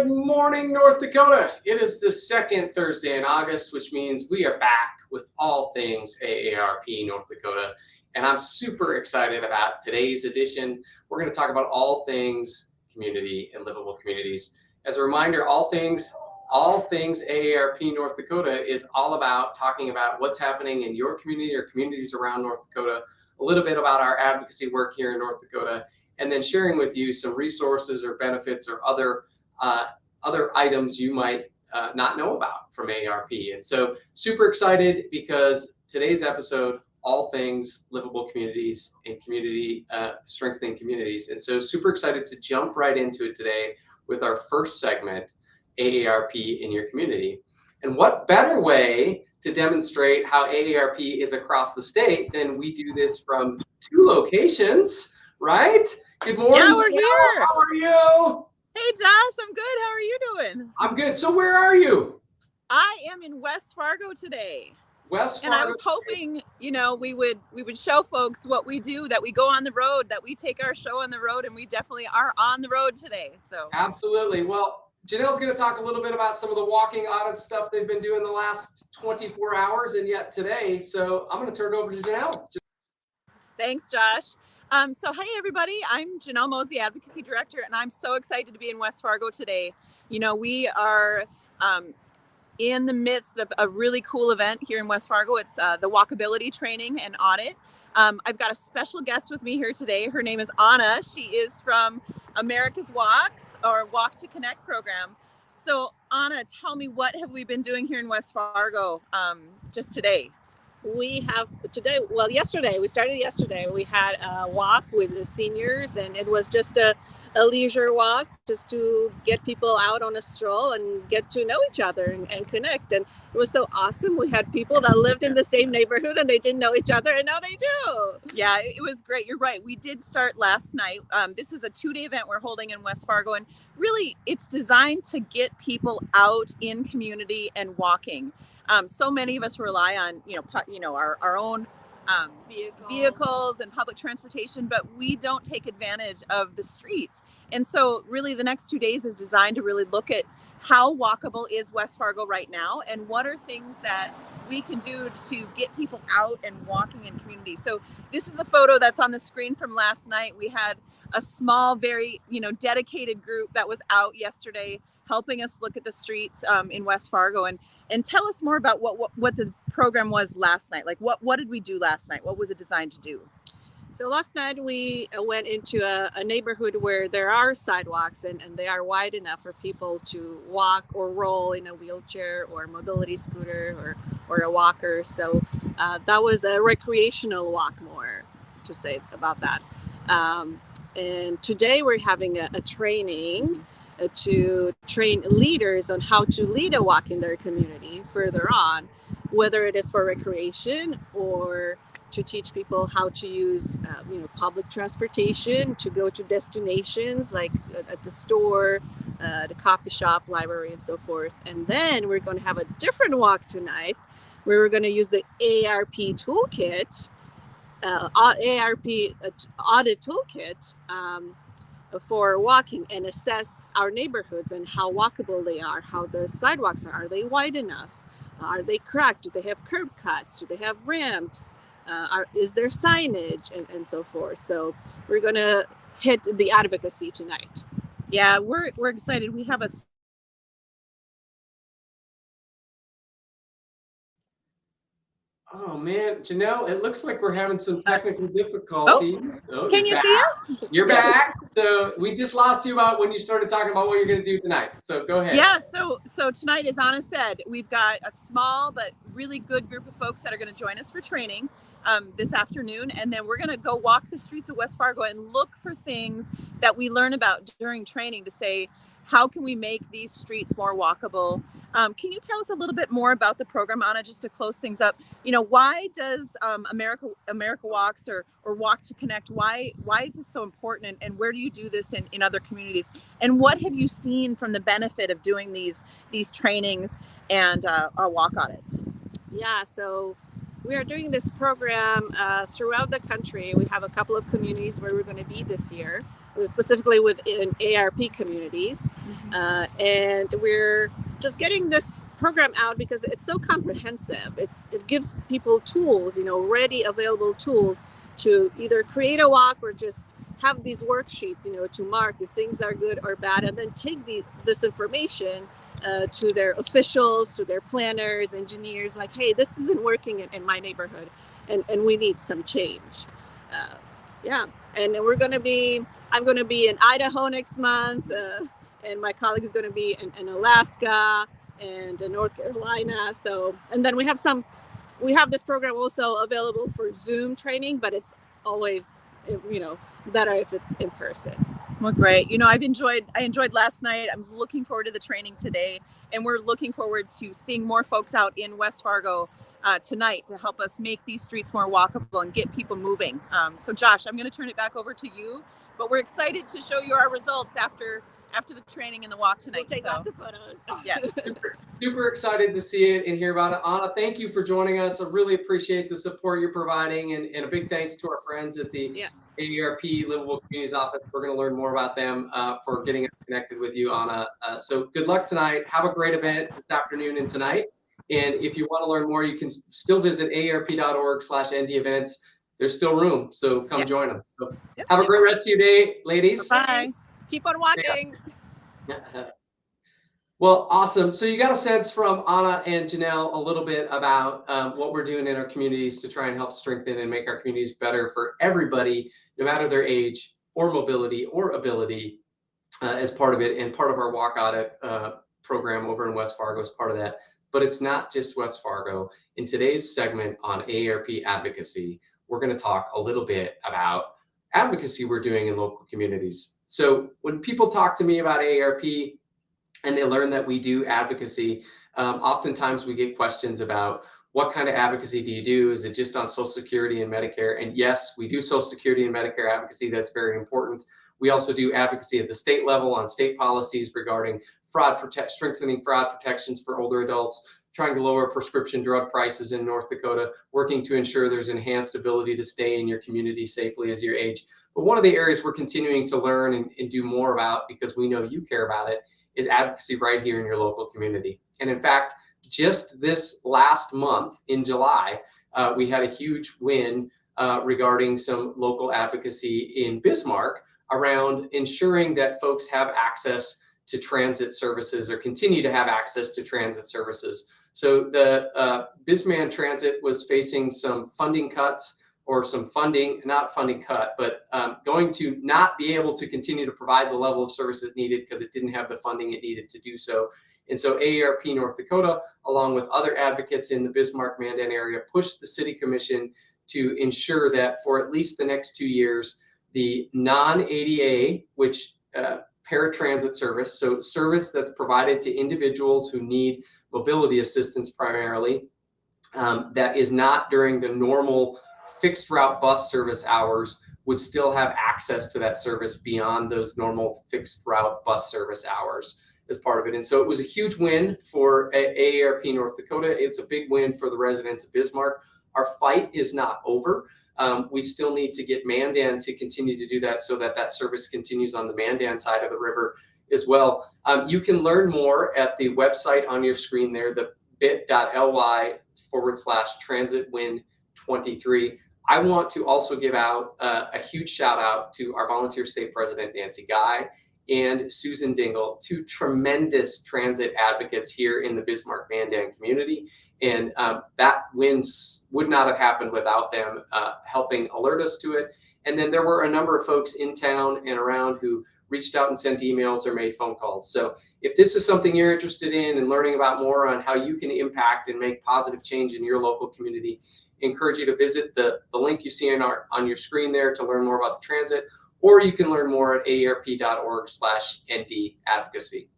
Good morning, North Dakota. It is the second Thursday in August, which means we are back with all things AARP North Dakota. And I'm super excited about today's edition. We're going to talk about all things community and livable communities. As a reminder, all things AARP North Dakota is all about talking about what's happening in your community or communities around North Dakota, a little bit about our advocacy work here in North Dakota, and then sharing with you some resources or benefits or other items you might not know about from AARP. And so super excited because today's episode, all things livable communities and community strengthening communities. And so super excited to jump right into it today with our first segment, AARP in your community. And what better way to demonstrate how AARP is across the state than we do this from two locations, right? Good morning. Yeah, we're here. How are you? Hey, Josh, I'm good. How are you doing? I'm good. So where are you? I am in West Fargo today. West Fargo. And I was hoping, you know, we would show folks what we do, that we go on the road, that we take our show on the road, and we definitely are on the road today. So absolutely. Well, Janelle's going to talk a little bit about some of the walking audit stuff they've been doing the last 24 hours and yet today. So I'm going to turn it over to Janelle. Thanks, Josh. So hey, everybody, I'm Janelle Mose, the Advocacy Director, and I'm so excited to be in West Fargo today. You know, we are in the midst of a really cool event here in West Fargo. It's the Walkability Training and Audit. I've got a special guest with me here today. Her name is Anna. She is from America's Walks, or Walk to Connect program. So Anna, tell me, what have we been doing here in West Fargo just today? We have today, well, yesterday, we started yesterday. We had a walk with the seniors, and it was just a leisure walk just to get people out on a stroll and get to know each other and connect. And it was so awesome. We had people that lived in the same neighborhood and they didn't know each other, and now they do. Yeah, it was great. You're right. We did start last night. This is a 2-day event we're holding in West Fargo, and really it's designed to get people out in community and walking. So many of us rely on, our own vehicles and public transportation, but we don't take advantage of the streets. And so really the next 2 days is designed to really look at how walkable is West Fargo right now, and what are things that we can do to get people out and walking in community. So this is a photo that's on the screen from last night. We had a small, very, dedicated group that was out yesterday helping us look at the streets in West Fargo. And tell us more about what the program was last night. Like what did we do last night? What was it designed to do? So last night we went into a neighborhood where there are sidewalks and they are wide enough for people to walk or roll in a wheelchair or mobility scooter or a walker. So that was a recreational walk, more to say about that. And today we're having a training to train leaders on how to lead a walk in their community further on, whether it is for recreation or to teach people how to use public transportation to go to destinations like at the store, the coffee shop, library, and so forth. And then we're going to have a different walk tonight where we're going to use the AARP toolkit, AARP audit toolkit, for walking and assess our neighborhoods and how walkable they are, how the sidewalks are. Are they wide enough? Are they cracked? Do they have curb cuts? Do they have ramps? Is there signage and so forth? So we're going to hit the advocacy tonight. Yeah, we're excited. We have a Oh man, Janelle, it looks like we're having some technical difficulties. Oh, can you see us? You're back. So we just lost you about when you started talking about what you're going to do tonight. So go ahead. Yeah, so tonight, as Anna said, we've got a small but really good group of folks that are going to join us for training this afternoon. And then we're going to go walk the streets of West Fargo and look for things that we learn about during training to say, how can we make these streets more walkable? Can you tell us a little bit more about the program, Anna, just to close things up? Why does America Walks or Walk to Connect, why is this so important, and where do you do this in other communities? And what have you seen from the benefit of doing these trainings and walk audits? Yeah, so we are doing this program throughout the country. We have a couple of communities where we're going to be this year, specifically within AARP communities. And we're just getting this program out because it's so comprehensive. It gives people tools, ready, available tools to either create a walk or just have these worksheets, to mark if things are good or bad, and then take this information to their officials, to their planners, engineers, like, hey, this isn't working in my neighborhood, and we need some change. Yeah, and I'm going to be in Idaho next month, and my colleague is going to be in Alaska and in North Carolina. So, and then we have this program also available for Zoom training, but it's always, better if it's in person. Well, great. I enjoyed last night. I'm looking forward to the training today, and we're looking forward to seeing more folks out in West Fargo tonight to help us make these streets more walkable and get people moving. So Josh, I'm going to turn it back over to you, but we're excited to show you our results after the training and the walk tonight. We'll take lots of photos. Yes. Super excited to see it and hear about it. Anna, thank you for joining us. I really appreciate the support you're providing, and a big thanks to our friends at the AARP Livable Communities Office. We're going to learn more about them for getting us connected with you, Anna. So good luck tonight. Have a great event this afternoon and tonight. And if you want to learn more, you can still visit aarp.org/ND events. There's still room, so come join them. So have a great rest of your day, ladies. Bye. Keep on walking. Well, awesome. So you got a sense from Anna and Janelle a little bit about what we're doing in our communities to try and help strengthen and make our communities better for everybody, no matter their age or mobility or ability, as part of it, and part of our walk audit program over in West Fargo is part of that. But it's not just West Fargo. In today's segment on AARP advocacy, we're going to talk a little bit about advocacy we're doing in local communities. So when people talk to me about AARP and they learn that we do advocacy, oftentimes we get questions about what kind of advocacy do you do? Is it just on Social Security and Medicare? And yes, we do Social Security and Medicare advocacy. That's very important. We also do advocacy at the state level on state policies regarding strengthening fraud protections for older adults, trying to lower prescription drug prices in North Dakota, working to ensure there's enhanced ability to stay in your community safely as you age. But one of the areas we're continuing to learn and do more about, because we know you care about it, is advocacy right here in your local community. And in fact, just this last month in July, we had a huge win regarding some local advocacy in Bismarck around ensuring that folks have access to transit services or continue to have access to transit services. So the Bisman Transit was facing some funding cuts, or some funding, not funding cut, but going to not be able to continue to provide the level of service it needed because it didn't have the funding it needed to do so. And so AARP North Dakota, along with other advocates in the Bismarck-Mandan area, pushed the city commission to ensure that for at least the next 2 years, the non-ADA, which paratransit service, so service that's provided to individuals who need mobility assistance primarily, that is not during the normal fixed route bus service hours, would still have access to that service beyond those normal fixed route bus service hours as part of it. And so it was a huge win for AARP North Dakota. It's a big win for the residents of Bismarck. Our fight is not over. We still need to get Mandan to continue to do that so that that service continues on the Mandan side of the river as well. You can learn more at the website on your screen there, the bit.ly/transitwin23. I want to also give out a huge shout out to our volunteer state president, Nancy Guy, and Susan Dingle, two tremendous transit advocates here in the Bismarck-Mandan community. And that win would not have happened without them helping alert us to it. And then there were a number of folks in town and around who reached out and sent emails or made phone calls. So if this is something you're interested in and learning about more on how you can impact and make positive change in your local community, I encourage you to visit the link you see on your screen there to learn more about the transit, or you can learn more at aarp.org/ND advocacy.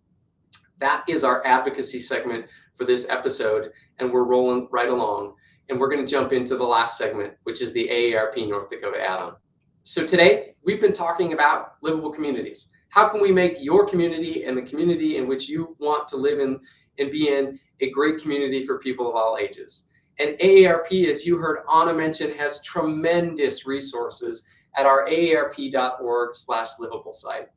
That is our advocacy segment for this episode, and we're rolling right along. And we're going to jump into the last segment, which is the AARP North Dakota add-on. So today, we've been talking about livable communities. How can we make your community and the community in which you want to live in and be in a great community for people of all ages? And AARP, as you heard Anna mention, has tremendous resources at our aarp.org/livable site.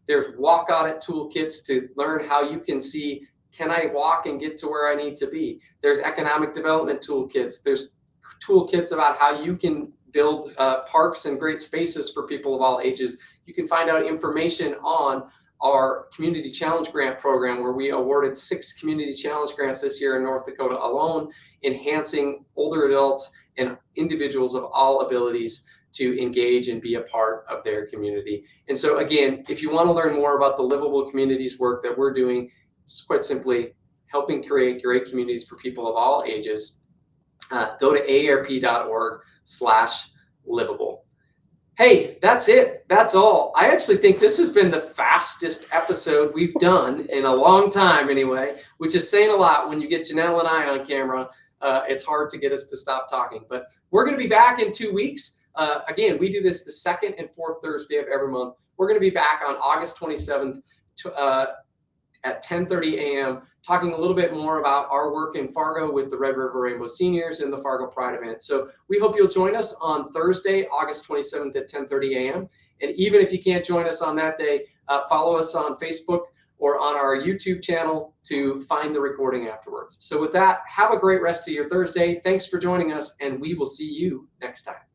There's walk audit toolkits to learn how you can see, can I walk and get to where I need to be? There's economic development toolkits. There's toolkits about how you can build parks and great spaces for people of all ages. You can find out information on our Community Challenge Grant program, where we awarded 6 Community Challenge Grants this year in North Dakota alone, enhancing older adults and individuals of all abilities to engage and be a part of their community. And so again, if you want to learn more about the Livable Communities work that we're doing, it's quite simply helping create great communities for people of all ages, go to aarp.org/livable. Hey, that's it. That's all. I actually think this has been the fastest episode we've done in a long time anyway, which is saying a lot. When you get Janelle and I on camera, it's hard to get us to stop talking. But we're going to be back in 2 weeks. Again, we do this the 2nd and 4th Thursday of every month. We're going to be back on August 27th at 10:30 a.m. talking a little bit more about our work in Fargo with the Red River Rainbow Seniors and the Fargo Pride event. So we hope you'll join us on Thursday, August 27th at 10:30 a.m. And even if you can't join us on that day, follow us on Facebook or on our YouTube channel to find the recording afterwards. So with that, have a great rest of your Thursday. Thanks for joining us, and we will see you next time.